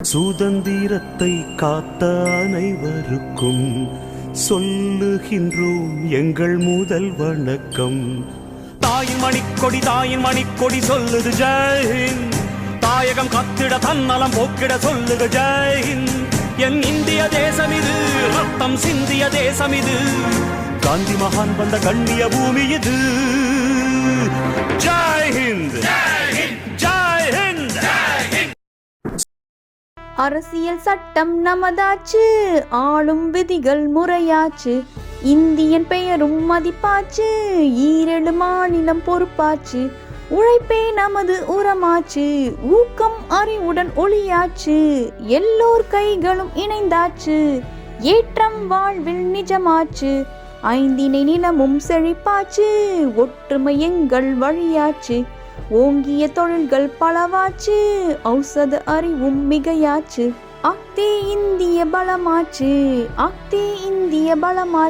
சுதந்திரத்தை காத்த அனைவருக்கும் சொல்லுகின்றோம் எங்கள் முதல் வணக்கம். தாயின் மணிக்கொடி சொல்லுது ஜெய்ஹிந்த். தாயகம் கத்திட தன்னலம் போக்கிட சொல்லுது ஜெய்ஹிந்த். என் இந்திய தேசம் இது, ரத்தம் சிந்திய தேசம் இது. காந்தி மகான் வந்த கண்ணிய பூமி இது. ஜெய்ஹிந்த். அரசியல் சட்டம் நமதாச்சு, ஆளும் விதிகள் முறையாச்சு, இந்தியன் பெயரும் மதிப்பாச்சு, ஈரேழு மாநிலம் பொறுப்பாச்சு, உழைப்பே நமது உரமாச்சு, ஊக்கம் அறிவுடன் ஒளியாச்சு, எல்லோர் கைகளும் இணைந்தாச்சு, ஏற்றம் வாழ்வில் நிஜமாச்சு, ஐந்தினை நிலமும் செழிப்பாச்சு, ஒற்றுமை எங்கள் வழியாச்சு, ஓங்கிய தொழில்கள் பலவாச்சு, ஔஷத அறிவும் மிகையாச்சு, அக்தே இந்திய பலமாச்சு, அக்தே இந்திய பலமாச்சு.